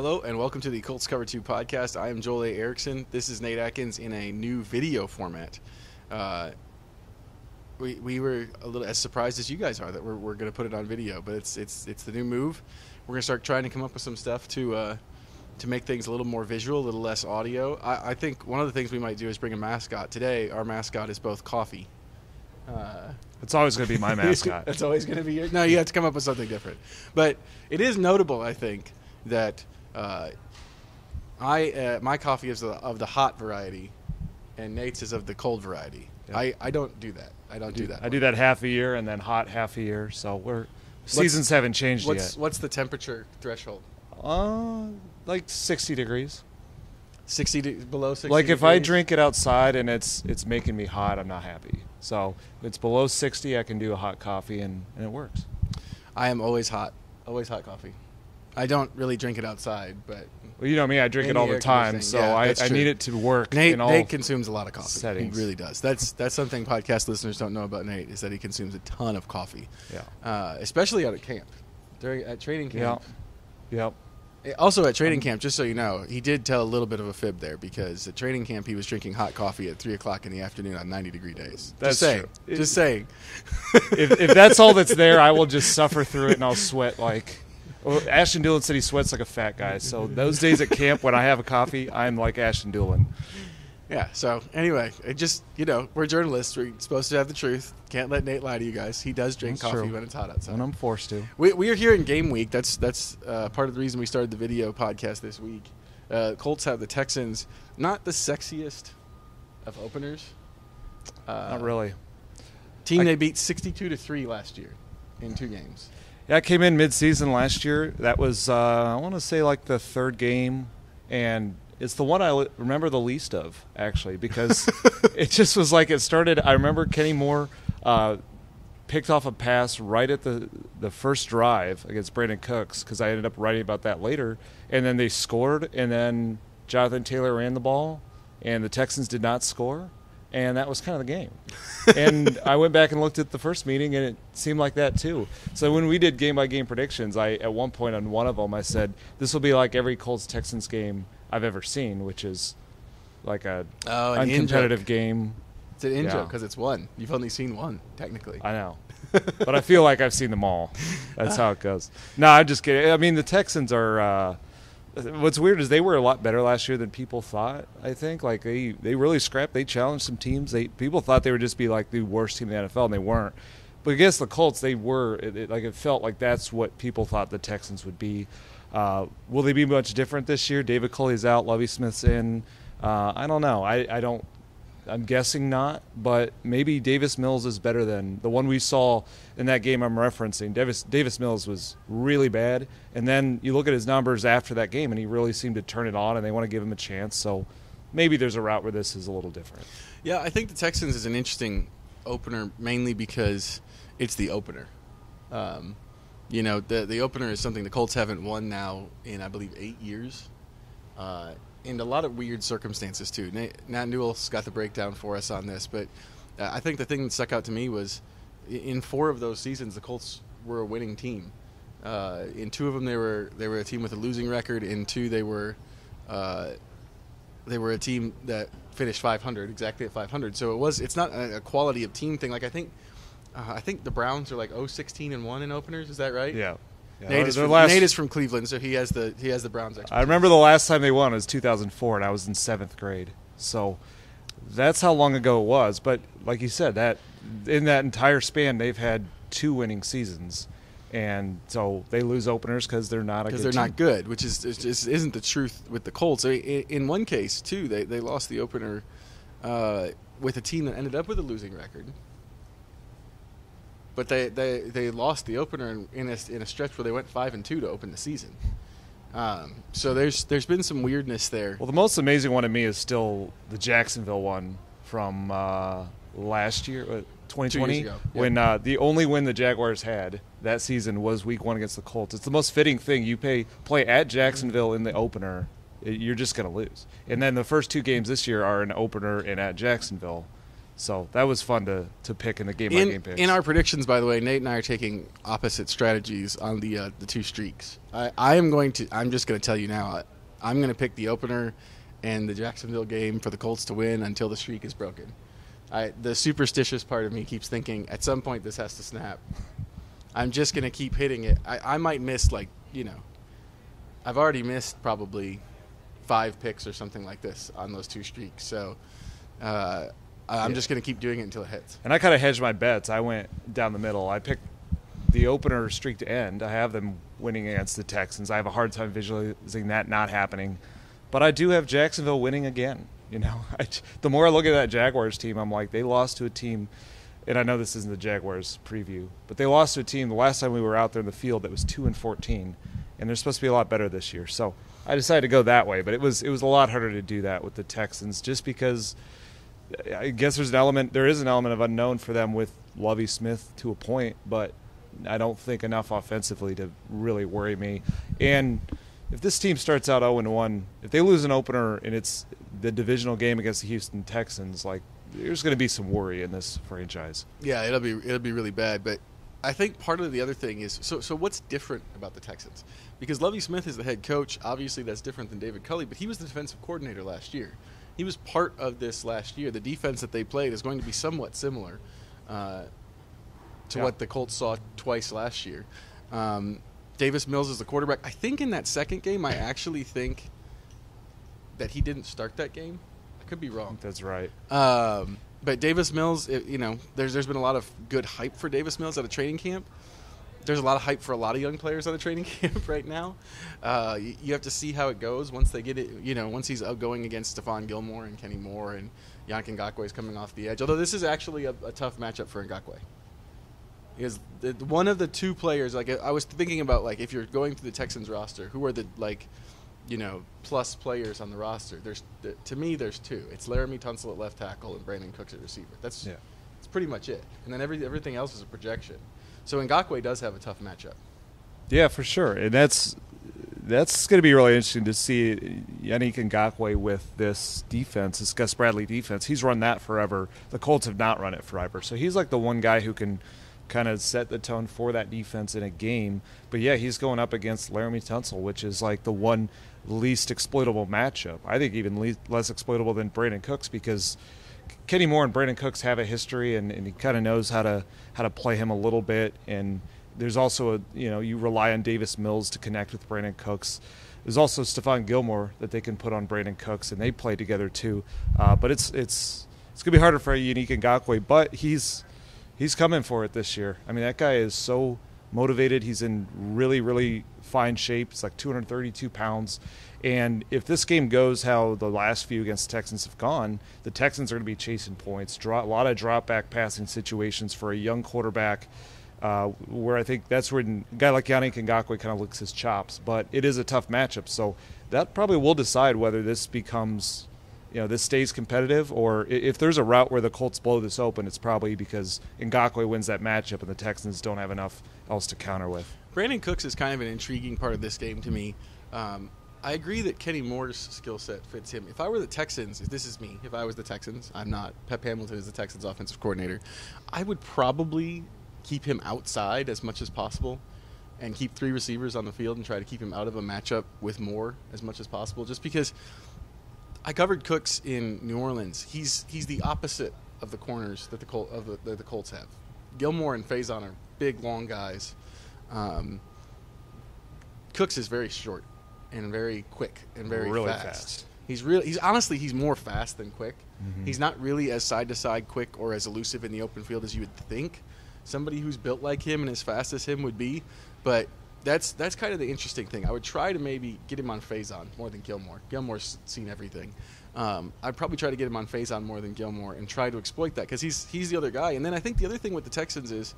Hello and welcome to the Colts Cover 2 podcast. I am Joel A. Erickson. This is Nate Atkins in a new video format. We were a little as surprised as you guys are that we're going to put it on video, but it's the new move. We're going to start trying to come up with some stuff to make things a little more visual, a little less audio. I think one of the things we might do is bring a mascot. Today, our mascot is both coffee. It's always going to be my mascot. It's always going to be yours. No, you have to come up with something different. But it is notable, I think, that my coffee is of the hot variety, and Nate's is of the cold variety. Yep. I don't do that. I do that half a year and then hot half a year. So seasons haven't changed yet. What's the temperature threshold? Like 60 degrees. Below 60 Like degrees? if I drink it outside and it's making me hot, I'm not happy. So if it's below 60, I can do a hot coffee and it works. I am always hot coffee. I don't really drink it outside, but well, you know me, I drink it all the time, so yeah, I need it to work. Nate consumes a lot of coffee. Settings. He really does. That's something podcast listeners don't know about Nate, is that he consumes a ton of coffee. Yeah. Especially out at camp, at training camp. Yep. Also at training camp, just so you know, he did tell a little bit of a fib there, because at training camp he was drinking hot coffee at 3 o'clock in the afternoon on 90-degree days. That's true. Just saying. If that's all that's there, I will just suffer through it and I'll sweat like. Well, Ashton Doolin said he sweats like a fat guy. So those days at camp when I have a coffee, I'm like Ashton Doolin. Yeah, so anyway, we're journalists. We're supposed to have the truth. Can't let Nate lie to you guys. He does drink coffee when it's hot outside. When I'm forced to. We are here in game week. That's part of the reason we started the video podcast this week. Colts have the Texans, not the sexiest of openers. Not really. Team they beat 62-3 last year in 2 games. Yeah, I came in mid-season last year. That was, I want to say, like the 3rd game, and it's the one I remember the least of, actually, because it just was like it started. I remember Kenny Moore picked off a pass right at the first drive against Brandon Cooks, because I ended up writing about that later, and then they scored, and then Jonathan Taylor ran the ball, and the Texans did not score. And that was kind of the game. And I went back and looked at the first meeting, and it seemed like that too. So when we did game-by-game predictions, at one point on one of them, I said, this will be like every Colts-Texans game I've ever seen, which is like an uncompetitive game. It's an in-joke because it's one. You've only seen one, technically. I know. But I feel like I've seen them all. That's how it goes. No, I'm just kidding. I mean, the Texans are what's weird is they were a lot better last year than people thought, I think. Like, they really scrapped. They challenged some teams. People thought they would just be, like, the worst team in the NFL, and they weren't. But against the Colts, they were. It felt like that's what people thought the Texans would be. Will they be much different this year? David Culley's out. Lovie Smith's in. I don't know. I'm guessing not, but maybe Davis Mills is better than the one we saw in that game I'm referencing. Davis Mills was really bad, and then you look at his numbers after that game, and he really seemed to turn it on, and they want to give him a chance. So maybe there's a route where this is a little different. Yeah, I think the Texans is an interesting opener, mainly because it's the opener. The opener is something the Colts haven't won now in, I believe, 8 years. And a lot of weird circumstances, too. Nat Newell's got the breakdown for us on this, but I think the thing that stuck out to me was in 4 of those seasons, the Colts were a winning team. In 2 of them, they were a team with a losing record. In 2, they were a team that finished 500, exactly at 500. So it's not a quality of team thing. Like I think the Browns are like 0-16-1 in openers. Is that right? Yeah. Nate is from Cleveland, so he has the Browns expertise. I remember the last time they won was 2004, and I was in 7th grade. So that's how long ago it was. But like you said, that in that entire span, they've had 2 winning seasons, and so they lose openers because they're not a good team. Because they're not good, which isn't the truth with the Colts. In one case, too, they lost the opener with a team that ended up with a losing record. But they lost the opener in a stretch where they went 5-2 to open the season. So there's been some weirdness there. Well, the most amazing one to me is still the Jacksonville one from last year, 2020, 2 years ago. When the only win the Jaguars had that season was Week 1 against the Colts. It's the most fitting thing. You play at Jacksonville in the opener, you're just going to lose. And then the first 2 games this year are an opener and at Jacksonville. So that was fun to pick in the game-by-game picks. In our predictions, by the way, Nate and I are taking opposite strategies on the two streaks. I'm just going to tell you now, I'm going to pick the opener and the Jacksonville game for the Colts to win until the streak is broken. The superstitious part of me keeps thinking at some point this has to snap. I'm just going to keep hitting it. I might miss I've already missed probably 5 picks or something like this on those 2 streaks. So I'm just going to keep doing it until it hits. And I kind of hedged my bets. I went down the middle. I picked the opener streak to end. I have them winning against the Texans. I have a hard time visualizing that not happening. But I do have Jacksonville winning again. The more I look at that Jaguars team, I'm like, they lost to a team, and I know this isn't the Jaguars preview, but they lost to a team the last time we were out there in the field that was 2-14, and they're supposed to be a lot better this year. So I decided to go that way, but it was a lot harder to do that with the Texans just because I guess there is an element of unknown for them with Lovie Smith to a point, but I don't think enough offensively to really worry me. And if this team starts out 0-1, if they lose an opener and it's the divisional game against the Houston Texans, there's going to be some worry in this franchise. Yeah, it'll be really bad. But I think part of the other thing is so what's different about the Texans? Because Lovie Smith is the head coach. Obviously, that's different than David Culley, but he was the defensive coordinator last year. He was part of this last year. The defense that they played is going to be somewhat similar to what the Colts saw twice last year. Davis Mills is the quarterback. I think in that second game, I actually think that he didn't start that game. I could be wrong. That's right. But Davis Mills, there's been a lot of good hype for Davis Mills at a training camp. There's a lot of hype for a lot of young players at a training camp right now. You have to see how it goes once they get it. Once he's going against Stephon Gilmore and Kenny Moore and Yannick Ngakoue is coming off the edge. Although this is actually a tough matchup for Ngakoue. Because one of the 2 players, I was thinking about, if you're going through the Texans roster, who are the plus players on the roster? To me, there's 2. It's Laramie Tunsil at left tackle and Brandon Cooks at receiver. That's pretty much it. And then everything else is a projection. So Ngakoue does have a tough matchup. Yeah, for sure. And that's going to be really interesting to see Yannick Ngakoue with this defense, this Gus Bradley defense. He's run that forever. The Colts have not run it forever. So he's the one guy who can kind of set the tone for that defense in a game. But, yeah, he's going up against Laramie Tunsil, which is the one least exploitable matchup. I think even less exploitable than Brandon Cooks because Kenny Moore and Brandon Cooks have a history, and he kind of knows how to play him a little bit. And there's also you rely on Davis Mills to connect with Brandon Cooks. There's also Stephon Gilmore that they can put on Brandon Cooks, and they play together too. But it's going to be harder for Yannick Ngakoue, but he's coming for it this year. I mean, that guy is so motivated. He's in really, really fine shape. It's 232 pounds. And if this game goes how the last few against the Texans have gone, the Texans are going to be chasing points, a lot of drop-back passing situations for a young quarterback, where I think that's where a guy like Yannick Ngakoue kind of licks his chops. But it is a tough matchup, so that probably will decide whether this becomes – this stays competitive, or if there's a route where the Colts blow this open, it's probably because Ngakoue wins that matchup and the Texans don't have enough else to counter with. Brandon Cooks is kind of an intriguing part of this game to me. I agree that Kenny Moore's skill set fits him. If I were the Texans, if I was the Texans, I'm not. Pep Hamilton is the Texans offensive coordinator. I would probably keep him outside as much as possible and keep 3 receivers on the field and try to keep him out of a matchup with Moore as much as possible, just because I covered Cooks in New Orleans. He's the opposite of the corners that the Colts have. Gilmore and Faison are big, long guys. Cooks is very short and very quick and very really fast. He's more fast than quick. Mm-hmm. He's not really as side-to-side quick or as elusive in the open field as you would think somebody who's built like him and as fast as him would be. But that's kind of the interesting thing. I would try to maybe get him on Faison more than Gilmore. Gilmore's seen everything. I'd probably try to get him on Faison more than Gilmore and try to exploit that because he's the other guy. And then I think the other thing with the Texans is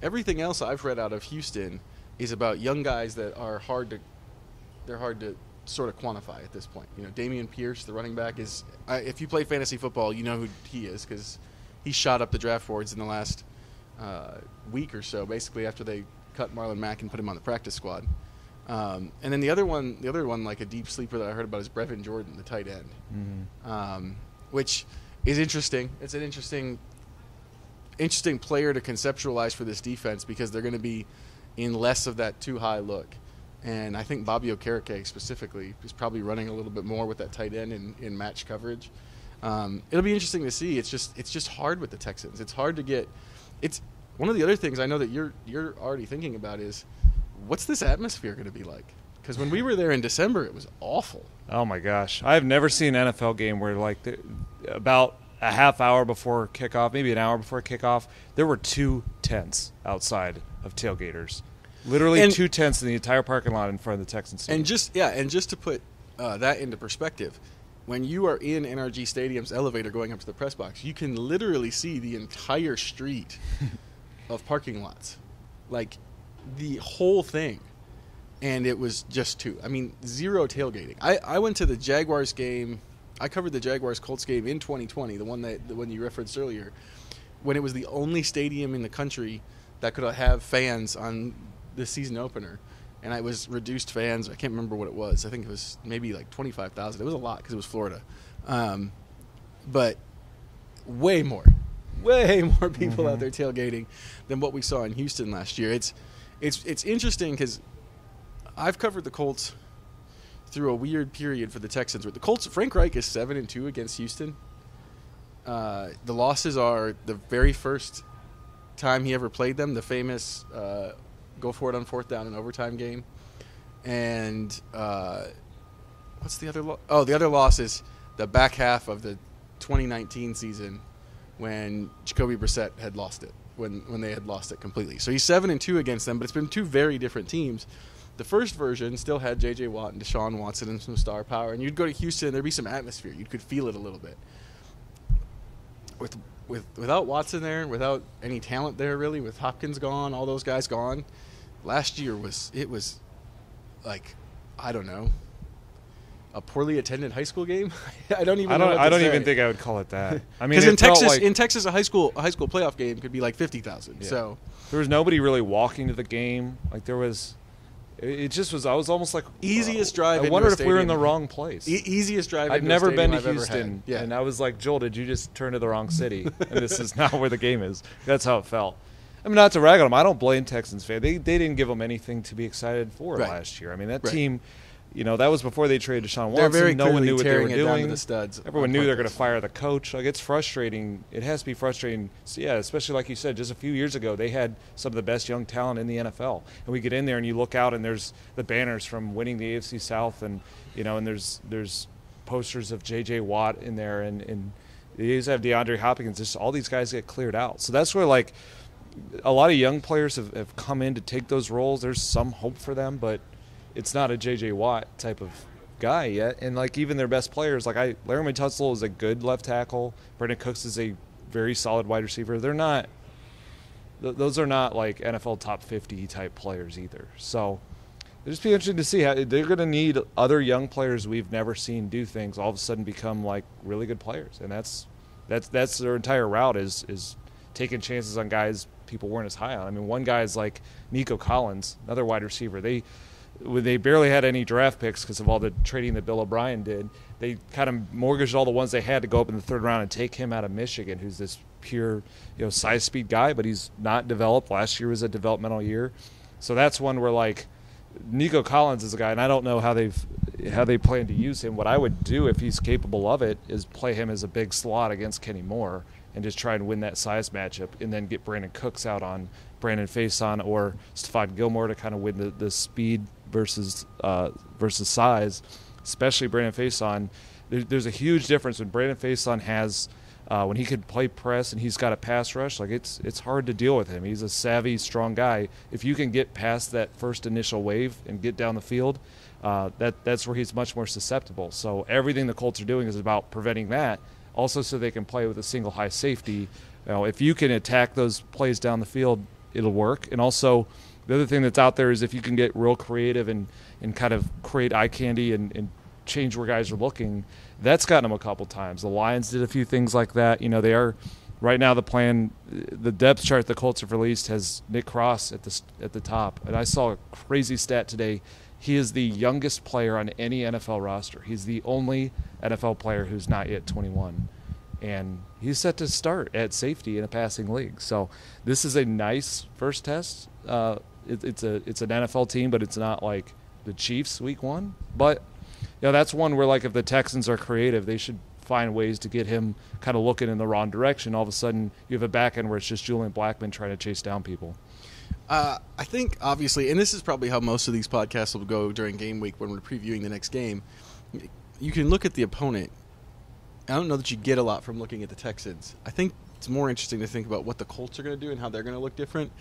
everything else I've read out of Houston is about young guys that are hard to sort of quantify at this point. Damien Pierce, the running back, is if you play fantasy football, you know who he is because he shot up the draft boards in the last week or so, basically after they cut Marlon Mack and put him on the practice squad. And then the other one, like a deep sleeper that I heard about is Brevin Jordan, the tight end, which is interesting. It's an interesting player to conceptualize for this defense because they're going to be in less of that too high look. And I think Bobby Okereke specifically is probably running a little bit more with that tight end in match coverage. It'll be interesting to see. It's just hard with the Texans. It's hard to get. It's one of the other things I know that you're already thinking about is what's this atmosphere going to be like? Because when we were there in December, it was awful. Oh my gosh, I've never seen an NFL game where like about a half hour before kickoff, maybe an hour before kickoff, there were 2 tents outside of tailgaters. Literally 2 tents in the entire parking lot in front of the Texans stadium. And just to put that into perspective, when you are in NRG Stadium's elevator going up to the press box, you can literally see the entire street of parking lots, like the whole thing. And it was just 2. I mean, 0 tailgating. I went to the Jaguars game. I covered the Jaguars-Colts game in 2020, the one you referenced earlier, when it was the only stadium in the country that could have fans on the season opener. And I was reduced fans. I can't remember what it was. I think it was maybe like 25,000. It was a lot because it was Florida. But way more people out there tailgating than what we saw in Houston last year. It's interesting because I've covered the Colts through a weird period for the Texans. With the Colts, Frank Reich is 7-2 against Houston. The losses are the very first time he ever played them, the famous go for it on 4th down in overtime game. And what's the other loss? Oh, the other loss is the back half of the 2019 season when Jacoby Brissett had lost it, when they had lost it completely. So he's 7-2 against them, but it's been 2 very different teams. The first version still had J.J. Watt and Deshaun Watson and some star power, and you'd go to Houston, there'd be some atmosphere. You could feel it a little bit. Without Watson there, without any talent there really, with Hopkins gone, all those guys gone, last year was like, I don't know, a poorly attended high school game. I don't even think I would call it that. I mean, because in Texas, a high school playoff game could be like 50,000. Yeah. So there was nobody really walking to the game. Like there was. It just was. I was almost like easiest drive. I wondered if we were in the wrong place. Easiest drive. I'd never been to Houston, and I was like, Joel, did you just turn to the wrong city? And this is not where the game is. That's how it felt. I mean, not to rag on them. I don't blame Texans fans. They didn't give them anything to be excited for last year. I mean, that team. You know, that was before they traded Deshaun Watson. They're very no one knew what they were down doing. To the studs Everyone knew they were going to fire the coach. Like, it's frustrating. It has to be frustrating. So, yeah, especially like you said, just a few years ago, they had some of the best young talent in the NFL. And we get in there and you look out and there's the banners from winning the AFC South, and you know, and there's posters of J.J. Watt in there, and they used to have DeAndre Hopkins. Just all these guys get cleared out. So that's where like a lot of young players have come in to take those roles. There's some hope for them, but it's not a J.J. Watt type of guy yet. And like even their best players, like Laramie Tunsil is a good left tackle. Brandon Cooks is a very solid wide receiver. They're not those are not like NFL top 50 type players either. So it'll just be interesting to see how they're going to need other young players we've never seen do things all of a sudden become like really good players. And that's their entire route is taking chances on guys people weren't as high on. I mean, one guy is like Nico Collins, another wide receiver. They barely had any draft picks because of all the trading that Bill O'Brien did. They kind of mortgaged all the ones they had to go up in the 3rd round and take him out of Michigan, who's this pure, size speed guy, but he's not developed. Last year was a developmental year. So that's one where like Nico Collins is a guy, and I don't know how they plan to use him. What I would do if he's capable of it is play him as a big slot against Kenny Moore and just try and win that size matchup, and then get Brandon Cooks out on Brandon Faison or Stephon Gilmore to kind of win the speed versus size, especially Brandon Faison. There's a huge difference when Brandon Faison has when he can play press and he's got a pass rush. Like it's hard to deal with him. He's a savvy, strong guy. If you can get past that first initial wave and get down the field, that's where he's much more susceptible. So everything the Colts are doing is about preventing that. Also, so they can play with a single high safety. If you can attack those plays down the field, it'll work. And also, the other thing that's out there is if you can get real creative and kind of create eye candy and change where guys are looking, that's gotten them a couple times. The Lions did a few things like that. They are right now the plan, the depth chart the Colts have released has Nick Cross at the top. And I saw a crazy stat today. He is the youngest player on any NFL roster. He's the only NFL player who's not yet 21. and he's set to start at safety in a passing league. So this is a nice first test. It's an NFL team, but it's not like the Chiefs week 1. But that's one where, like, if the Texans are creative, they should find ways to get him kind of looking in the wrong direction. All of a sudden, you have a back end where it's just Julian Blackmon trying to chase down people. I think, obviously, and this is probably how most of these podcasts will go during game week when we're previewing the next game, you can look at the opponent. I don't know that you get a lot from looking at the Texans. I think it's more interesting to think about what the Colts are going to do and how they're going to look different.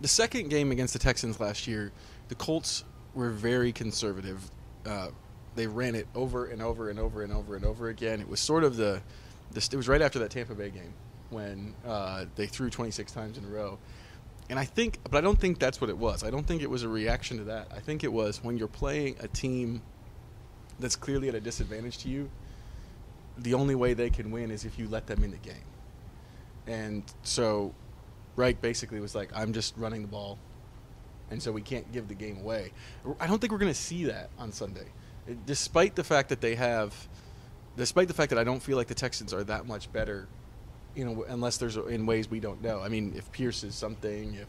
The second game against the Texans last year, the Colts were very conservative. They ran it over and over and over and over and over again. It was sort of it was right after that Tampa Bay game when they threw 26 times in a row. And I don't think that's what it was. I don't think it was a reaction to that. I think it was when you're playing a team that's clearly at a disadvantage to you, the only way they can win is if you let them in the game. And so Reich basically was like, I'm just running the ball, and so we can't give the game away. I don't think we're going to see that on Sunday. Despite the fact that I don't feel like the Texans are that much better, unless there's in ways we don't know. I mean, if Pierce is something, if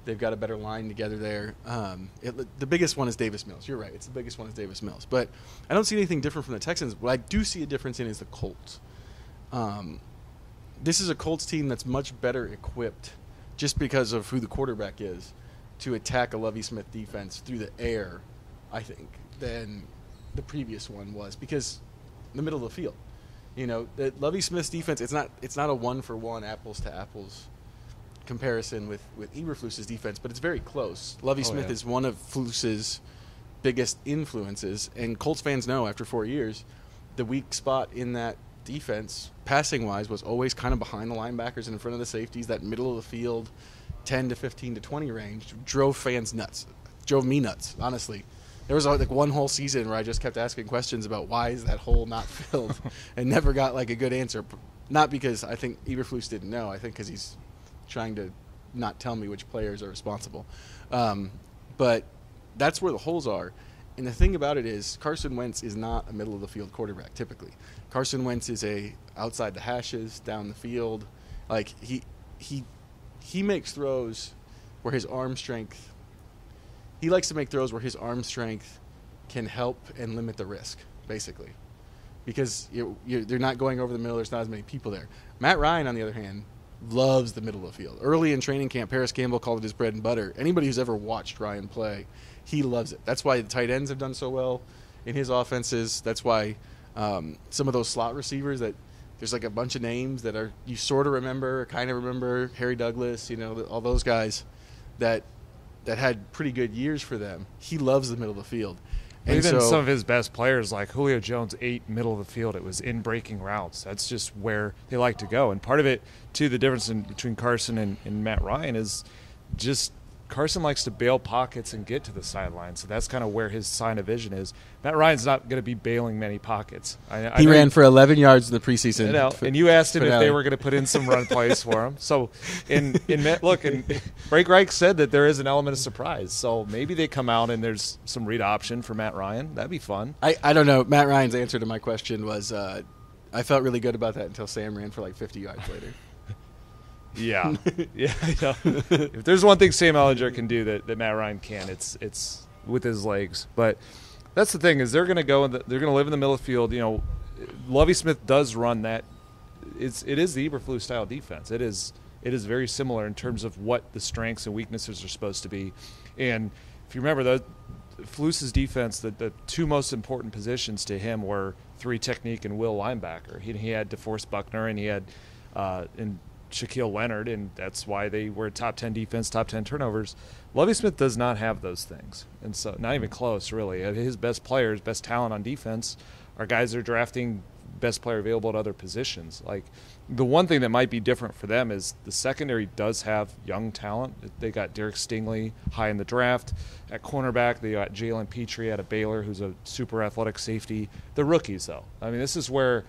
they've got a better line together there. The biggest one is Davis Mills. You're right. It's the biggest one is Davis Mills. But I don't see anything different from the Texans. What I do see a difference in is the Colts. This is a Colts team that's much better equipped just because of who the quarterback is to attack a Lovie Smith defense through the air, I think, than the previous one was, because in the middle of the field. The Lovie Smith's defense, it's not a one-for-one, apples-to-apples comparison with Eberflus's defense, but it's very close. Lovie Smith is one of Flus's biggest influences, and Colts fans know after 4 years the weak spot in that defense, passing-wise, was always kind of behind the linebackers and in front of the safeties. That middle of the field, 10 to 15 to 20 range, drove fans nuts. Drove me nuts, honestly. There was like one whole season where I just kept asking questions about why is that hole not filled and never got like a good answer. Not because I think Eberflus didn't know. I think because he's trying to not tell me which players are responsible. But that's where the holes are. And the thing about it is Carson Wentz is not a middle-of-the-field quarterback typically. Carson Wentz is a outside the hashes, down the field. Like he makes throws where his arm strength – he likes to make throws where his arm strength can help and limit the risk, basically. Because they're not going over the middle. There's not as many people there. Matt Ryan, on the other hand, loves the middle of the field. Early in training camp, Paris Campbell called it his bread and butter. Anybody who's ever watched Ryan play, he loves it. That's why the tight ends have done so well in his offenses. That's why some of those slot receivers that there's like a bunch of names that are you sort of remember, kind of remember, Harry Douglas, all those guys that had pretty good years for them. He loves the middle of the field. And even some of his best players, like Julio Jones, ate middle of the field. It was in breaking routes. That's just where they like to go. And part of it, too, the difference between Carson and Matt Ryan is just Carson likes to bail pockets and get to the sideline. So that's kind of where his sign of vision is. Matt Ryan's not going to be bailing many pockets. He ran for 11 yards in the preseason. And you asked him if they were going to put in some run plays for him. So, and Frank Reich said that there is an element of surprise. So maybe they come out and there's some read option for Matt Ryan. That'd be fun. I don't know. Matt Ryan's answer to my question was I felt really good about that until Sam ran for like 50 yards later. Yeah. If there's one thing Sam Ehlinger can do that Matt Ryan can, it's with his legs. But that's the thing is they're going to go they're going to live in the middle of the field. Lovie Smith does run that. It is the Eberflus style defense. It is very similar in terms of what the strengths and weaknesses are supposed to be. And if you remember Flus's defense, the two most important positions to him were 3 technique and will linebacker. He had DeForest Buckner and he had Shaquille Leonard, and that's why they were top 10 defense, top 10 turnovers. Lovie Smith does not have those things, and so not even close, really. His best players, best talent on defense are guys that are drafting best player available at other positions. Like, the one thing that might be different for them is the secondary does have young talent. They got Derek Stingley high in the draft. At cornerback, they got Jalen Petrie out of Baylor, who's a super athletic safety. The rookies, though. I mean, this will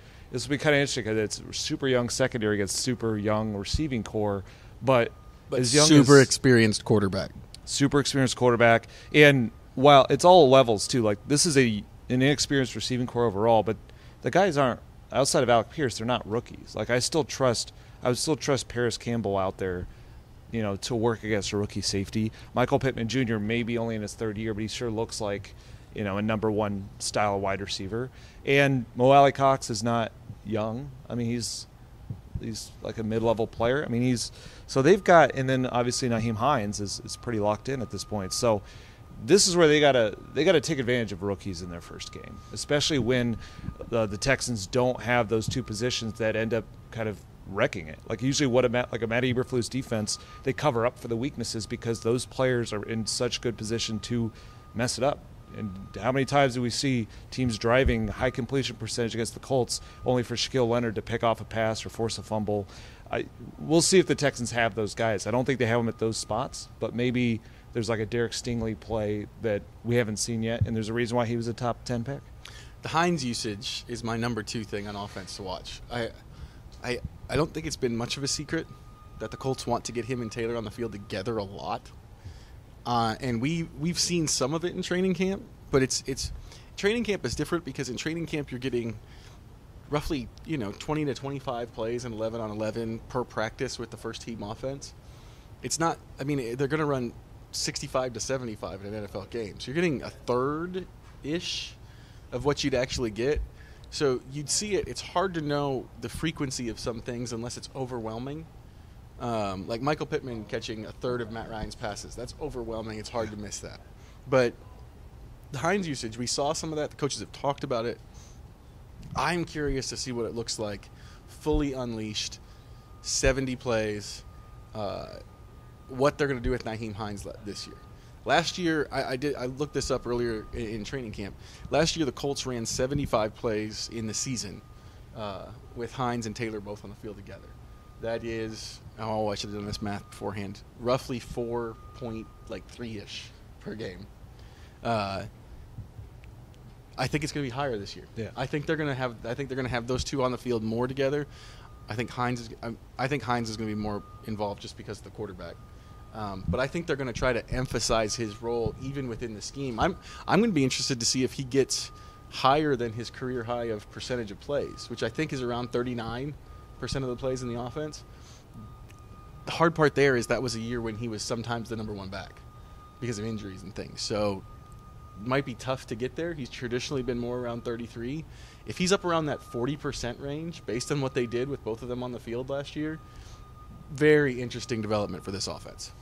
be kind of interesting because it's super young secondary against super young receiving core, but as young super experienced quarterback. Super experienced quarterback. And while it's all levels, too, like this is an inexperienced receiving core overall, but the guys aren't outside of Alec Pierce, they're not rookies. Like I would still trust Paris Campbell out there, to work against a rookie safety. Michael Pittman Jr. may be only in his third year, but he sure looks like, a number one style wide receiver. And Mo Alley Cox is not young. I mean, he's like a mid-level player. I mean, so they've got, and then obviously Nyheim Hines is pretty locked in at this point. So this is where they gotta take advantage of rookies in their first game, especially when the Texans don't have those two positions that end up kind of wrecking it. Like usually like a Matt Eberflus defense, they cover up for the weaknesses because those players are in such good position to mess it up. And how many times do we see teams driving high completion percentage against the Colts only for Shaquille Leonard to pick off a pass or force a fumble? We'll see if the Texans have those guys. I don't think they have them at those spots, but maybe there's like a Derek Stingley play that we haven't seen yet, and there's a reason why he was a top 10 pick. The Hines usage is my number 2 thing on offense to watch. I don't think it's been much of a secret that the Colts want to get him and Taylor on the field together a lot. And we've seen some of it in training camp, but it's training camp is different because in training camp you're getting roughly 20 to 25 plays and 11 on 11 per practice with the first team offense. It's not. I mean, they're going to run 65 to 75 in an NFL game, so you're getting a third ish of what you'd actually get. So you'd see it. It's hard to know the frequency of some things unless it's overwhelming. Like Michael Pittman catching a third of Matt Ryan's passes. That's overwhelming. It's hard to miss that. But the Hines usage, we saw some of that. The coaches have talked about it. I'm curious to see what it looks like fully unleashed, 70 plays, what they're going to do with Nyheim Hines this year. Last year, I looked this up earlier in training camp. Last year, the Colts ran 75 plays in the season with Hines and Taylor both on the field together. That is, I should have done this math beforehand, roughly 4.3-ish per game. I think it's going to be higher this year. Yeah. I think they're going to have those two on the field more together. I think Hines is going to be more involved just because of the quarterback. But I think they're going to try to emphasize his role even within the scheme. I'm going to be interested to see if he gets higher than his career high of percentage of plays, which I think is around 39% of the plays in the offense. The hard part there is that was a year when he was sometimes the number one back because of injuries and things. So it might be tough to get there. He's traditionally been more around 33. If he's up around that 40% range, based on what they did with both of them on the field last year, very interesting development for this offense.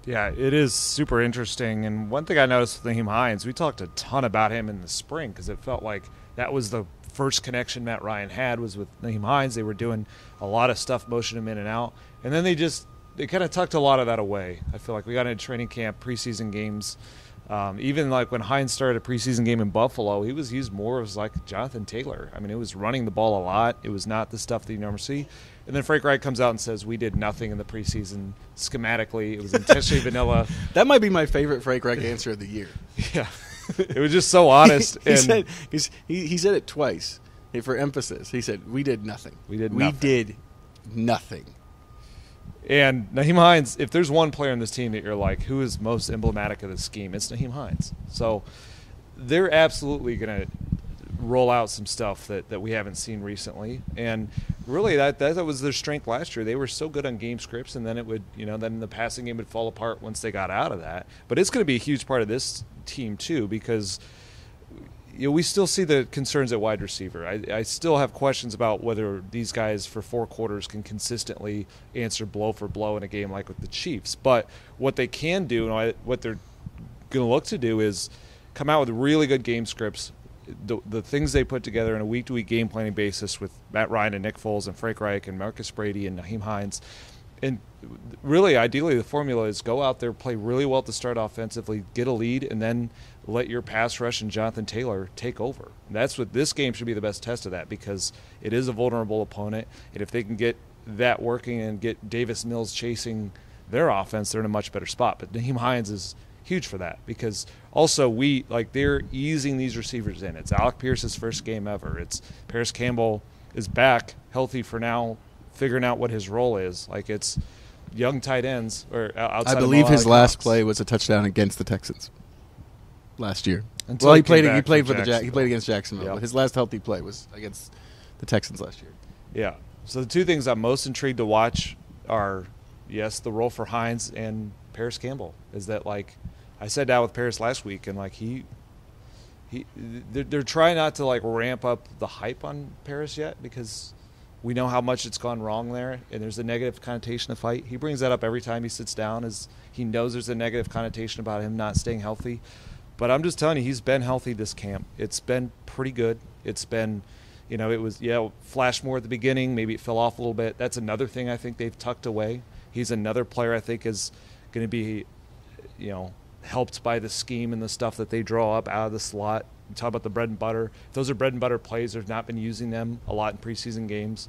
Yeah, it is super interesting. And one thing I noticed with Nyheim Hines, we talked a ton about him in the spring because it felt like that was the first connection Matt Ryan had was with Nyheim Hines. They were doing a lot of stuff, motioning him in and out. And then they kind of tucked a lot of that away. I feel like we got into training camp, preseason games. Even like when Hines started a preseason game in Buffalo, he was used more as like Jonathan Taylor. I mean, it was running the ball a lot. It was not the stuff that you normally see. And then Frank Reich comes out and says, we did nothing in the preseason schematically. It was intentionally vanilla. That might be my favorite Frank Reich answer of the year. Yeah. It was just so honest. he said it twice for emphasis. He said, we did nothing. We did nothing. And Nyheim Hines, if there's one player on this team that you're like, who is most emblematic of this scheme, it's Nyheim Hines. So they're absolutely going to roll out some stuff that we haven't seen recently. And really that was their strength last year. They were so good on game scripts, and then it would, then the passing game would fall apart once they got out of that. But it's going to be a huge part of this team too, because we still see the concerns at wide receiver. I still have questions about whether these guys for 4 quarters can consistently answer blow for blow in a game like with the Chiefs. But what they can do and what they're going to look to do is come out with really good game scripts, the things they put together on a week-to-week game planning basis with Matt Ryan and Nick Foles and Frank Reich and Marcus Brady and Nyheim Hines. And really, ideally, the formula is go out there, play really well to start offensively, get a lead, and then let your pass rush and Jonathan Taylor take over. And that's what this game should be the best test of that, because it is a vulnerable opponent. And if they can get that working and get Davis Mills chasing their offense, they're in a much better spot. But Nyheim Hines is huge for that, because also they're easing these receivers in. It's Alec Pierce's first game ever. It's Paris Campbell is back, healthy for now, figuring out what his role is. Like, it's young tight ends or outside. I believe his last play was a touchdown against the Texans last year. Well, he played against Jacksonville. Yep. But his last healthy play was against the the Texans last year. Yeah. So the two things I'm most intrigued to watch are, yes, the role for Hines and Paris Campbell. Is that, like, I sat down with Paris last week, and like they're trying not to like ramp up the hype on Paris yet, because we know how much it's gone wrong there, and there's a negative connotation of fight. He brings that up every time he sits down, as he knows there's a negative connotation about him not staying healthy. But I'm just telling you, he's been healthy this camp. It's been pretty good. It's been, it was, flash more at the beginning. Maybe it fell off a little bit. That's another thing I think they've tucked away. He's another player I think is going to be, helped by the scheme and the stuff that they draw up out of the slot. You talk about the bread and butter. If those are bread and butter plays, they've not been using them a lot in preseason games.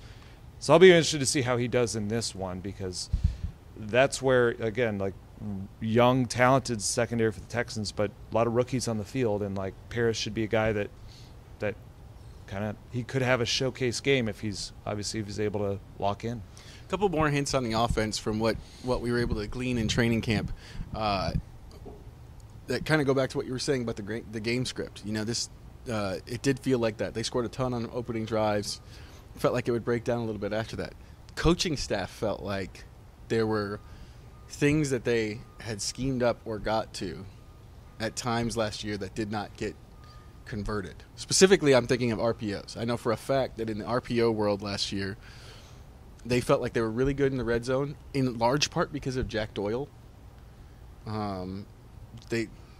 So I'll be interested to see how he does in this one, because that's where, again, like, young, talented secondary for the Texans, but a lot of rookies on the field, and like Paris should be a guy that kind of, he could have a showcase game if he's able to lock in. A couple more hints on the offense from what we were able to glean in training camp. That kind of go back to what you were saying about the game script. It did feel like that. They scored a ton on opening drives. It felt like it would break down a little bit after that. Coaching staff felt like there were things that they had schemed up or got to at times last year that did not get converted. Specifically, I'm thinking of RPOs. I know for a fact that in the RPO world last year, they felt like they were really good in the red zone, in large part because of Jack Doyle.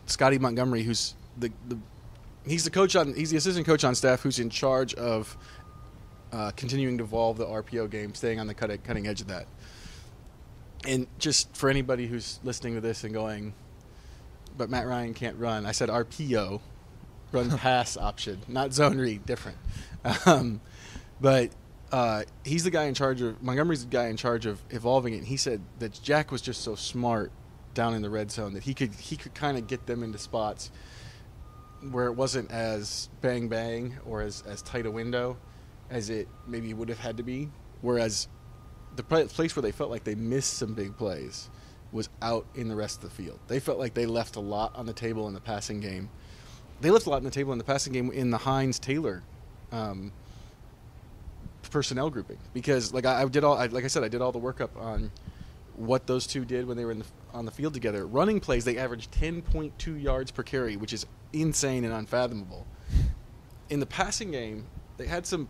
Scotty Montgomery, who's he's the assistant coach on staff who's in charge of continuing to evolve the RPO game, staying on the cutting edge of that. And just for anybody who's listening to this and going, but Matt Ryan can't run, I said RPO, run pass option, not zone read, different. But he's the guy in charge of, Montgomery's the guy in charge of evolving it. And he said that Jack was just so smart down in the red zone that he could kind of get them into spots where it wasn't as bang or as tight a window as it maybe would have had to be. Whereas the place where they felt like they missed some big plays was out in the rest of the field. They felt like they left a lot on the table in the passing game. They left a lot on the table in the passing game in the Hines-Taylor personnel grouping, because I did all the workup on what those two did when they were on the field together. Running plays, they averaged 10.2 yards per carry, which is insane and unfathomable. In the passing game, they had some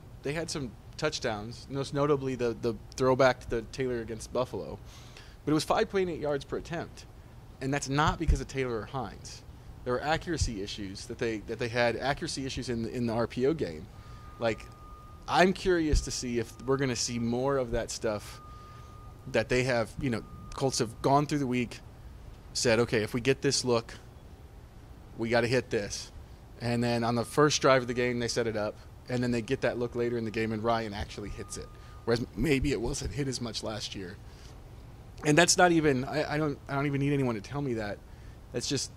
touchdowns, most notably the throwback to the Taylor against Buffalo, but it was 5.8 yards per attempt, and that's not because of Taylor or Hines. There were accuracy issues that they had accuracy issues in the RPO game. Like, I'm curious to see if we're going to see more of that stuff that they have. Colts have gone through the week, said, okay, if we get this look, we got to hit this. And then on the first drive of the game, they set it up, and then they get that look later in the game, and Ryan actually hits it. Whereas maybe it wasn't hit as much last year. And that's not even, I don't even need anyone to tell me that. That's just,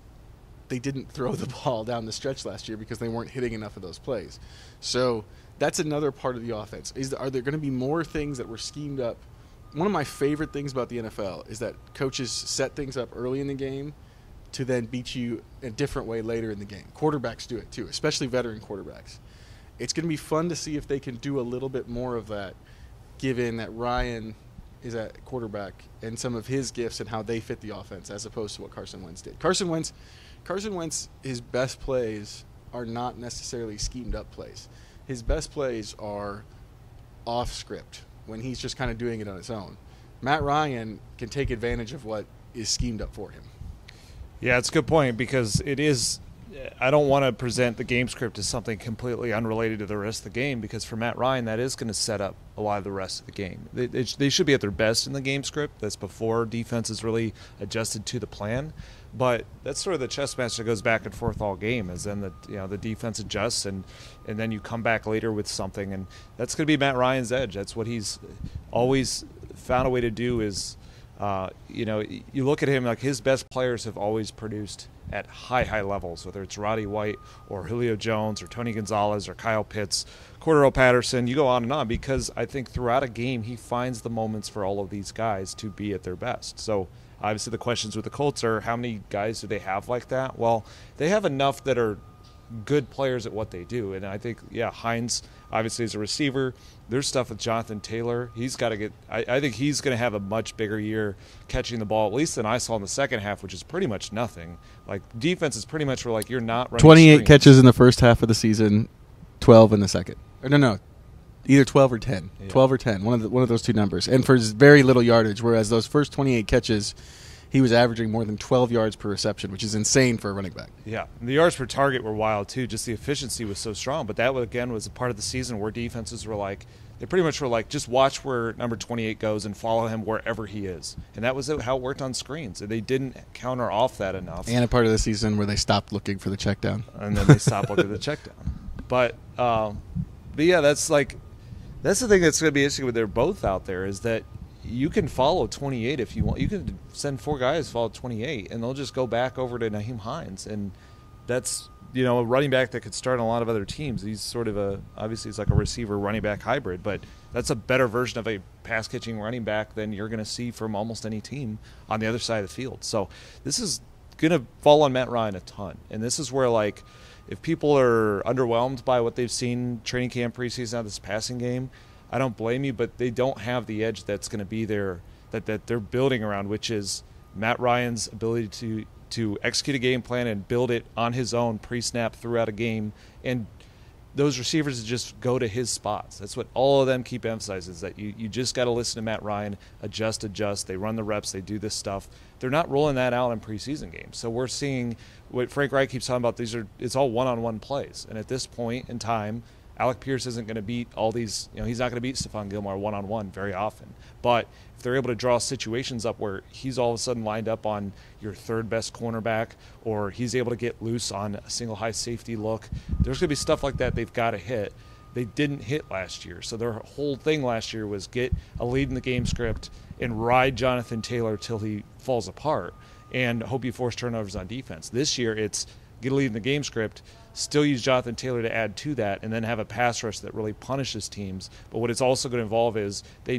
they didn't throw the ball down the stretch last year because they weren't hitting enough of those plays. So that's another part of the offense. Are there going to be more things that were schemed up? One of my favorite things about the NFL is that coaches set things up early in the game to then beat you a different way later in the game. Quarterbacks do it too, especially veteran quarterbacks. It's going to be fun to see if they can do a little bit more of that, given that Ryan is at quarterback and some of his gifts and how they fit the offense, as opposed to what Carson Wentz did. Carson Wentz, his best plays are not necessarily schemed up plays. His best plays are off script, when he's just kind of doing it on his own. Matt Ryan can take advantage of what is schemed up for him. Yeah, it's a good point, because it is, I don't want to present the game script as something completely unrelated to the rest of the game, because for Matt Ryan, that is going to set up a lot of the rest of the game. They should be at their best in the game script. That's before defense is really adjusted to the plan. But that's sort of the chess match that goes back and forth all game, is then the defense adjusts, and then you come back later with something, and that's going to be Matt Ryan's edge. That's what he's always found a way to do. Is you look at him, like, his best players have always produced at high levels, whether it's Roddy White or Julio Jones or Tony Gonzalez or Kyle Pitts, Cordero Patterson. You go on and on, because I think throughout a game he finds the moments for all of these guys to be at their best. So obviously the questions with the Colts are, how many guys do they have like that? Well, they have enough that are good players at what they do. And I think, Hines obviously is a receiver. There's stuff with Jonathan Taylor. He's got to get – I think he's going to have a much bigger year catching the ball, at least than I saw in the second half, which is pretty much nothing. Like, defense is pretty much where, like, you're not running 28 screens. catches in the first half of the season, 12 in the second. Or no. Either 12 or 10. Yeah. 12 or 10, one of those two numbers. And for very little yardage, whereas those first 28 catches – he was averaging more than 12 yards per reception, which is insane for a running back. Yeah, and the yards per target were wild, too. Just the efficiency was so strong. But that, again, was a part of the season where defenses were like, they pretty much were like, just watch where number 28 goes and follow him wherever he is. And that was how it worked on screens. And they didn't counter off that enough. And a part of the season where they stopped looking for the check down. And then they stopped looking for the check down. But yeah, that's the thing that's going to be interesting when they're both out there is that you can follow 28 if you want. You can send 4 guys to follow 28, and they'll just go back over to Nyheim Hines. And that's, a running back that could start on a lot of other teams. He's sort of obviously he's like a receiver running back hybrid, but that's a better version of a pass-catching running back than you're going to see from almost any team on the other side of the field. So this is going to fall on Matt Ryan a ton. And this is where, like, if people are underwhelmed by what they've seen training camp preseason out of this passing game, I don't blame you, but they don't have the edge that's going to be there that they're building around, which is Matt Ryan's ability to execute a game plan and build it on his own pre-snap throughout a game, and those receivers just go to his spots. That's what all of them keep emphasizing, is that you just got to listen to Matt Ryan, adjust. They run the reps, they do this stuff. They're not rolling that out in preseason games. So we're seeing what Frank Reich keeps talking about. It's all one-on-one plays, and at this point in time, Alec Pierce isn't going to beat all these, he's not going to beat Stephon Gilmore one-on-one very often. But if they're able to draw situations up where he's all of a sudden lined up on your third best cornerback, or he's able to get loose on a single high safety look, there's going to be stuff like that they've got to hit. They didn't hit last year. So their whole thing last year was get a lead in the game script and ride Jonathan Taylor till he falls apart and hope you force turnovers on defense. This year it's get a lead in the game script, still use Jonathan Taylor to add to that, and then have a pass rush that really punishes teams. But what it's also going to involve is they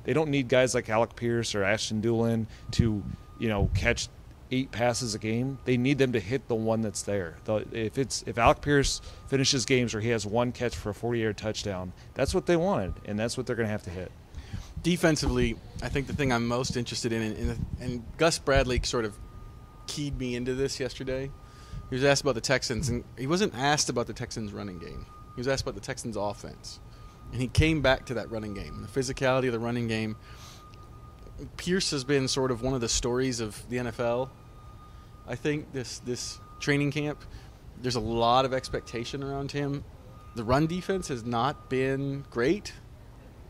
don't need guys like Alec Pierce or Ashton Doolin to, catch 8 passes a game. They need them to hit the one that's there. If Alec Pierce finishes games where he has 1 catch for a 40-yard touchdown, that's what they wanted, and that's what they're going to have to hit. Defensively, I think the thing I'm most interested in, and Gus Bradley sort of keyed me into this yesterday. He was asked about the Texans, and he wasn't asked about the Texans' running game. He was asked about the Texans' offense. And he came back to that running game, the physicality of the running game. Pierce has been sort of one of the stories of the NFL. I think this training camp, there's a lot of expectation around him. The run defense has not been great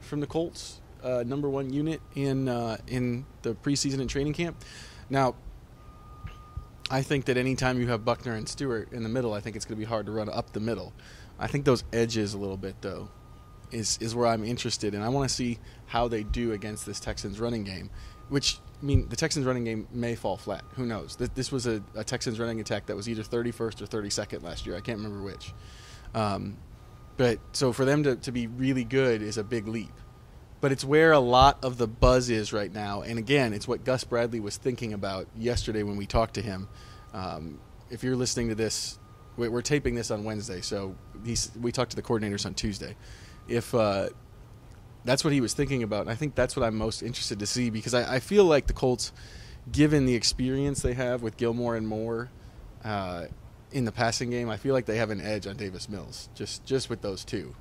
from the Colts, number 1 unit in the preseason and training camp. Now, I think that anytime you have Buckner and Stewart in the middle, I think it's going to be hard to run up the middle. I think those edges a little bit, though, is where I'm interested, and I want to see how they do against this Texans running game, which, the Texans running game may fall flat. Who knows? This was a Texans running attack that was either 31st or 32nd last year. I can't remember which. But so for them to be really good is a big leap. But it's where a lot of the buzz is right now. And, again, it's what Gus Bradley was thinking about yesterday when we talked to him. If you're listening to this, we're taping this on Wednesday, so we talked to the coordinators on Tuesday. If that's what he was thinking about, and I think that's what I'm most interested to see, because I feel like the Colts, given the experience they have with Gilmore and Moore in the passing game, I feel like they have an edge on Davis Mills, just with those two.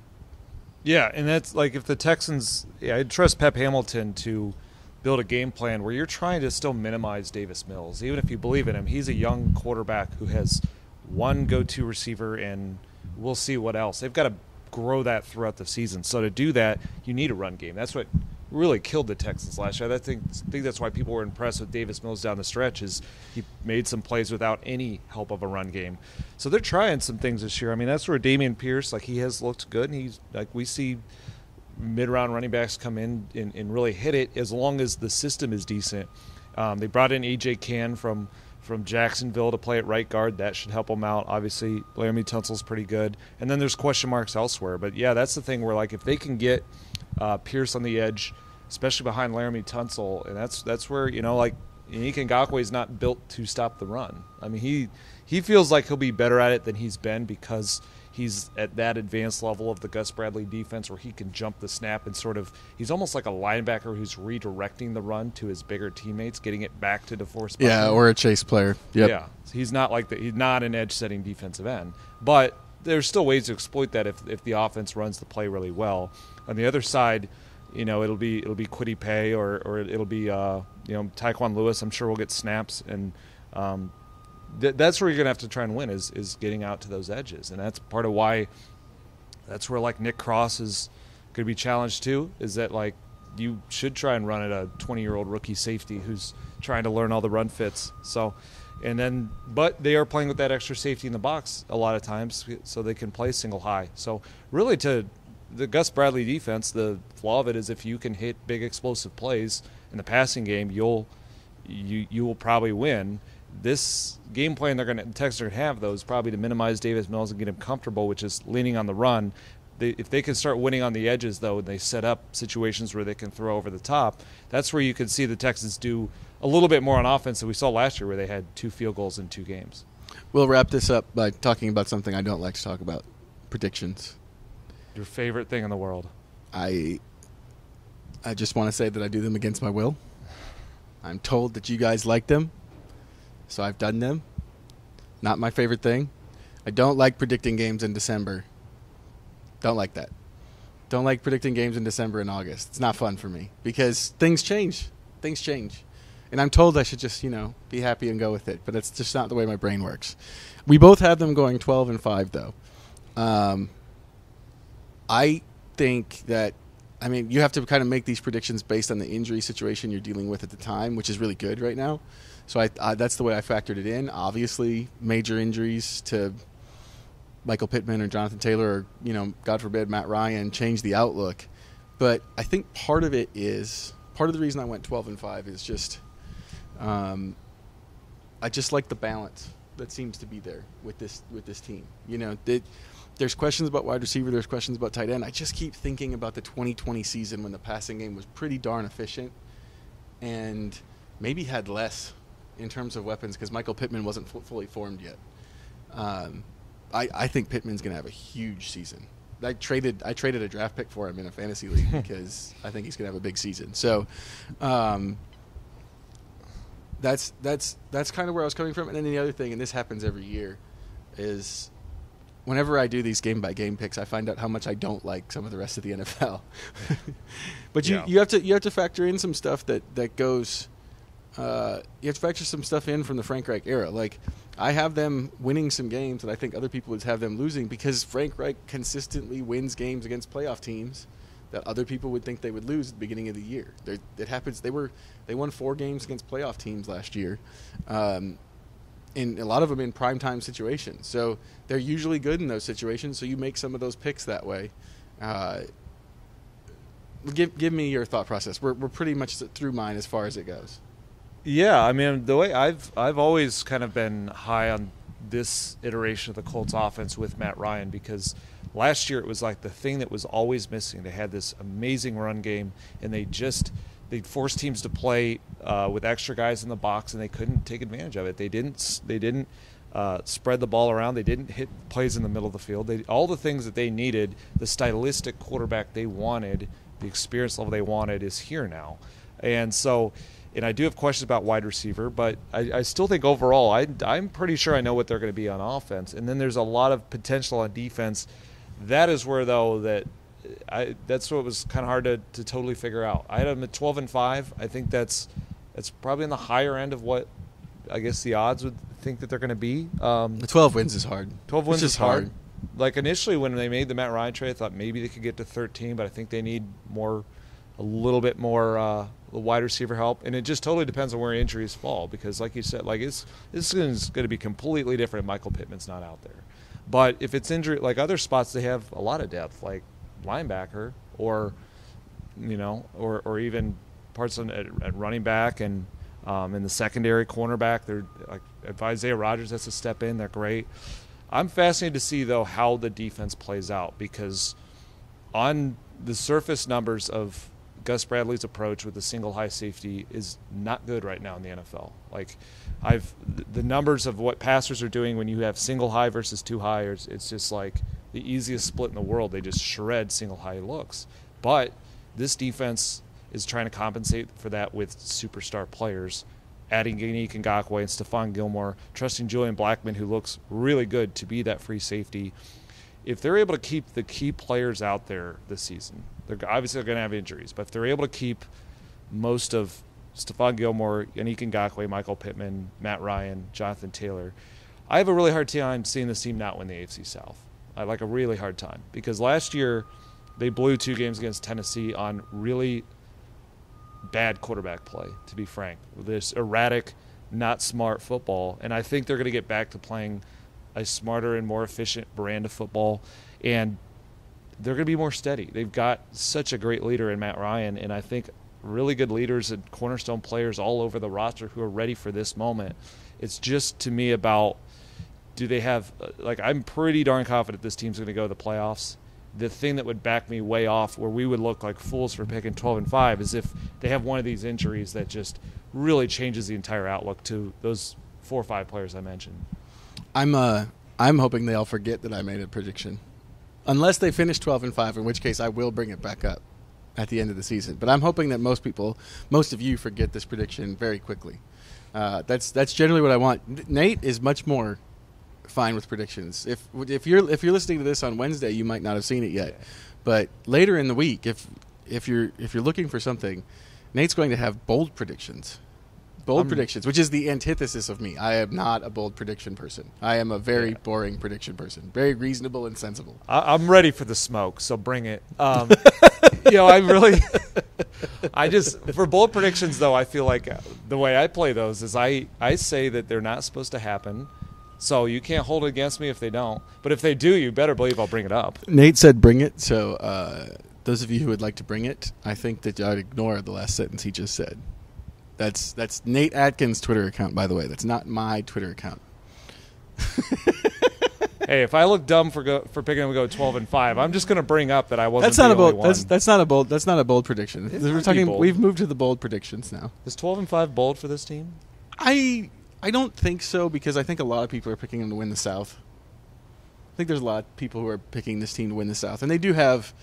Yeah, and that's like if the Texans – I trust Pep Hamilton to build a game plan where you're trying to still minimize Davis Mills. Even if you believe in him, he's a young quarterback who has one go-to receiver, and we'll see what else. They've got to grow that throughout the season. So to do that, you need a run game. That's what really killed the Texans last year. I think that's why people were impressed with Davis Mills down the stretch, is he made some plays without any help of a run game. So they're trying some things this year. That's where Damien Pierce, he has looked good, and he's we see mid-round running backs come in and really hit it as long as the system is decent. They brought in A.J. Cann from Jacksonville to play at right guard. That should help them out. Obviously, Laramie Tunsil's pretty good. And then there's question marks elsewhere. But, yeah, that's the thing where, if they can get Pierce on the edge, especially behind Laramie Tunsil, and that's where, Yannick Ngakoue is not built to stop the run. I mean, he feels like he'll be better at it than he's been because he's at that advanced level of the Gus Bradley defense where he can jump the snap and sort of – he's almost like a linebacker who's redirecting the run to his bigger teammates, getting it back to DeForest Buckner. Yeah, or a chase player. Yep. Yeah, he's not like he's not an edge-setting defensive end. But there's still ways to exploit that if the offense runs the play really well. On the other side, it'll be Kwity Paye or it'll be Tyquan Lewis. I'm sure we'll get snaps, and that's where you're gonna have to try and win is getting out to those edges, and that's part of why. That's where like Nick Cross is going to be challenged too. Is that like you should try and run at a 20-year-old rookie safety who's trying to learn all the run fits. So. But they are playing with that extra safety in the box a lot of times, so they can play single high. So really, to the Gus Bradley defense, the flaw of it is if you can hit big explosive plays in the passing game, you will probably win. This game plan the Texans are going to have, though, is probably to minimize Davis Mills and get him comfortable, which is leaning on the run. If they can start winning on the edges, though, and they set up situations where they can throw over the top, that's where you can see the Texans do a little bit more on offense than we saw last year where they had 2 field goals in 2 games. We'll wrap this up by talking about something I don't like to talk about, predictions. Your favorite thing in the world. I just want to say that I do them against my will. I'm told that you guys like them, so I've done them. Not my favorite thing. I don't like predicting games in December. Don't like that. Don't like predicting games in December and August. It's not fun for me because things change. Things change. And I'm told I should just, be happy and go with it, but it's just not the way my brain works. We both have them going 12-5, though. I think that, you have to kind of make these predictions based on the injury situation you're dealing with at the time, which is really good right now. So that's the way I factored it in. Obviously, major injuries to Michael Pittman or Jonathan Taylor or, God forbid, Matt Ryan change the outlook. But I think part of the reason I went 12-5 is just I just like the balance that seems to be there with this team. There's questions about wide receiver, there's questions about tight end. I just keep thinking about the 2020 season when the passing game was pretty darn efficient and maybe had less in terms of weapons because Michael Pittman wasn't fully formed yet. I think Pittman's going to have a huge season. I traded a draft pick for him in a fantasy league because I think he's going to have a big season. So that's kind of where I was coming from. And then the other thing, and this happens every year, is whenever I do these game-by-game picks, I find out how much I don't like some of the rest of the NFL. But you have to factor in some stuff that goes. You have to factor some stuff in from the Frank Reich era. Like, I have them winning some games that I think other people would have them losing because Frank Reich consistently wins games against playoff teams that other people would think they would lose at the beginning of the year. It happens. They won 4 games against playoff teams last year, and a lot of them in primetime situations. So they're usually good in those situations. So you make some of those picks that way. Give me your thought process. We're pretty much through mine as far as it goes. Yeah, the way I've always kind of been high on this iteration of the Colts offense with Matt Ryan because last year it was like the thing that was always missing. They had this amazing run game, and they forced teams to play with extra guys in the box, and they couldn't take advantage of it. They didn't spread the ball around. They didn't hit plays in the middle of the field. All the things that they needed, the stylistic quarterback they wanted, the experience level they wanted is here now, and I do have questions about wide receiver, but I still think overall I'm pretty sure I know what they're going to be on offense. And then there's a lot of potential on defense. That is where, though, that's what was kind of hard to totally figure out. I had them at 12-5. I think that's probably in the higher end of what I guess the odds would think that they're going to be. The 12 wins is hard. 12 wins is hard. Like initially when they made the Matt Ryan trade, I thought maybe they could get to 13, but I think they need a little bit more wide receiver help, and it just totally depends on where injuries fall because, like you said, this is going to be completely different if Michael Pittman's not out there. But if it's injury, like other spots, they have a lot of depth, like linebacker or even parts at running back and in the secondary cornerback. They're like if Isaiah Rodgers has to step in, they're great. I'm fascinated to see though how the defense plays out because on the surface numbers of Gus Bradley's approach with the single high safety is not good right now in the NFL. Like, the numbers of what passers are doing when you have single high versus two high, it's just like the easiest split in the world. They just shred single high looks. But this defense is trying to compensate for that with superstar players, adding Yannick Ngakoue and Stephon Gilmore, trusting Julian Blackmon, who looks really good to be that free safety. If they're able to keep the key players out there this season, they're obviously going to have injuries, but if they're able to keep most of Stephon Gilmore, Yannick Ngakoue, Michael Pittman, Matt Ryan, Jonathan Taylor, I have a really hard time seeing this team not win the AFC South. I like a really hard time because last year they blew 2 games against Tennessee on really bad quarterback play, to be frank. This erratic, not smart football, and I think they're going to get back to playing a smarter and more efficient brand of football, and they're going to be more steady. They've got such a great leader in Matt Ryan, and I think really good leaders and cornerstone players all over the roster who are ready for this moment. It's just, to me, about do they have – like, I'm pretty darn confident this team's going to go to the playoffs. The thing that would back me way off where we would look like fools for picking 12-5 is if they have one of these injuries that just really changes the entire outlook to those 4 or 5 players I mentioned. I'm hoping they all forget that I made a prediction, unless they finish 12-5, in which case I will bring it back up at the end of the season. But I'm hoping that most of you forget this prediction very quickly. That's generally what I want. Nate is much more fine with predictions. If you're listening to this on Wednesday, you might not have seen it yet, but later in the week, if you're looking for something, Nate's going to have bold predictions. Predictions, which is the antithesis of me. I am not a bold prediction person. I am a very boring prediction person. Very reasonable and sensible. I'm ready for the smoke, so bring it. For bold predictions, though, I feel like the way I play those is I say that they're not supposed to happen, so you can't hold it against me if they don't. But if they do, you better believe I'll bring it up. Nate said bring it, so those of you who would like to bring it, I think that I'd ignore the last sentence he just said. That's Nate Atkins' Twitter account, by the way. That's not my Twitter account. Hey, if I look dumb for picking them to go 12-5, I'm just going to bring up that I wasn't the only one. That's not a bold prediction. We've moved to the bold predictions now. Is 12-5 bold for this team? I don't think so, because I think a lot of people are picking them to win the South. I think there's a lot of people who are picking this team to win the South, and they do have.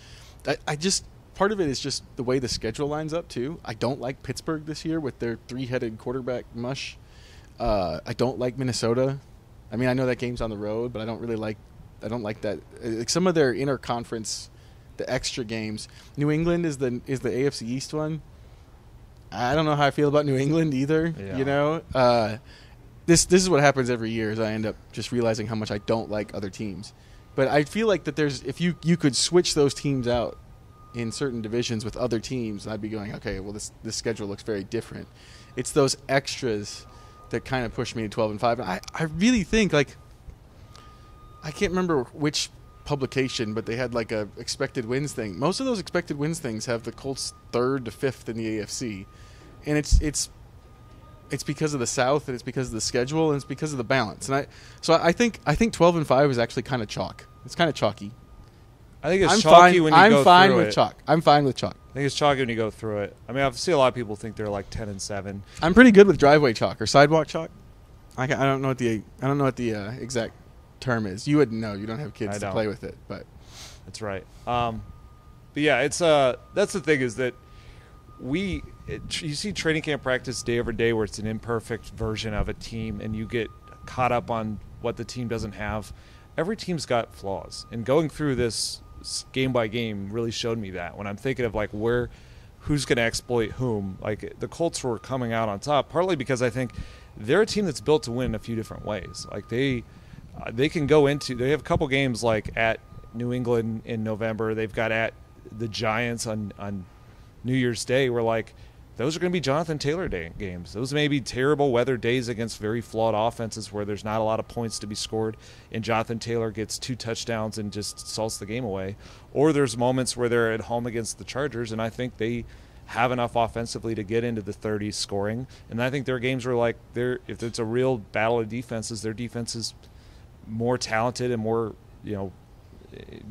Part of it is just the way the schedule lines up, too. I don't like Pittsburgh this year with their 3-headed quarterback mush. I don't like Minnesota. I mean, I know that game's on the road, but I don't like that. Like some of their interconference, the extra games. New England is the AFC East one. I don't know how I feel about New England either. Yeah. You know, this is what happens every year. Is I end up just realizing how much I don't like other teams. But I feel like that if you could switch those teams out in certain divisions with other teams, I'd be going, okay, well, this schedule looks very different. It's those extras that kind of push me to 12-5. And I really think, like, I can't remember which publication, but they had like a expected wins thing. Most of those expected wins things have the Colts 3rd to 5th in the AFC. And it's because of the South, and it's because of the schedule, and it's because of the balance. And I think 12-5 is actually kind of chalk. It's kind of chalky. I think it's chalky when you go through it. I'm fine with chalk. I'm fine with chalk. I think it's chalky when you go through it. I mean, I see a lot of people think they're like 10-7. I'm pretty good with driveway chalk or sidewalk chalk. I don't know what the exact term is. You wouldn't know. You don't have kids to play with it, but that's right. But yeah, it's that's the thing is that you see training camp practice day over day where it's an imperfect version of a team, and you get caught up on what the team doesn't have. Every team's got flaws, and going through this game by game really showed me that. When I'm thinking of like who's going to exploit whom, like the Colts were coming out on top, partly because I think they're a team that's built to win in a few different ways. Like they can go into, they have a couple games like at New England in November. They've got at the Giants on New Year's Day, where like those are going to be Jonathan Taylor games. Those may be terrible weather days against very flawed offenses where there's not a lot of points to be scored, and Jonathan Taylor gets 2 touchdowns and just salts the game away. Or there's moments where they're at home against the Chargers, and I think they have enough offensively to get into the 30s scoring. And I think their games were like, if it's a real battle of defenses, their defense is more talented and more,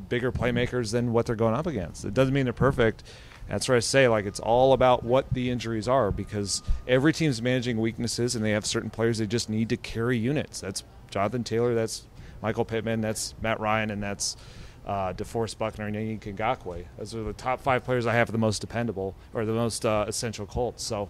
bigger playmakers than what they're going up against. It doesn't mean they're perfect. That's where I say, like, it's all about what the injuries are, because every team's managing weaknesses, and they have certain players they just need to carry units. That's Jonathan Taylor, that's Michael Pittman, that's Matt Ryan, and that's DeForest Buckner and Yannick Ngakoue. Those are the top 5 players I have the most dependable, or the most essential Colts. So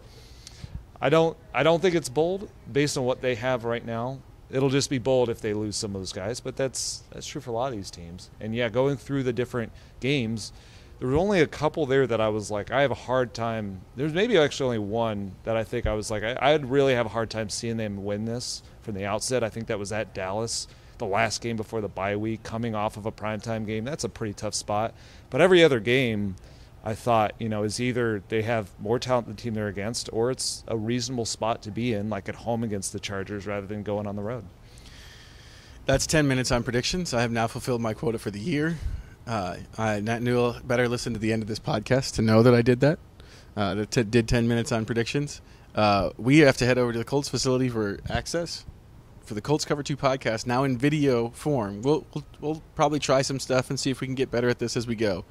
I don't think it's bold based on what they have right now. It'll just be bold if they lose some of those guys, but that's true for a lot of these teams. And yeah, going through the different games, there were only a couple there that I was like, I have a hard time. There's maybe actually only one that I think I was like, I'd really have a hard time seeing them win this from the outset. I think that was at Dallas, the last game before the bye week, coming off of a primetime game. That's a pretty tough spot. But every other game, I thought, is either they have more talent than the team they're against, or it's a reasonable spot to be in, like at home against the Chargers, rather than going on the road. That's 10 minutes on predictions. I have now fulfilled my quota for the year. Nat Newell better listen to the end of this podcast to know that I did that. Did 10 minutes on predictions. We have to head over to the Colts facility for access for the Colts Cover 2 podcast, now in video form. We'll probably try some stuff and see if we can get better at this as we go.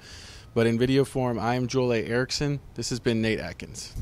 But in video form, I am Joel A. Erickson. This has been Nate Atkins.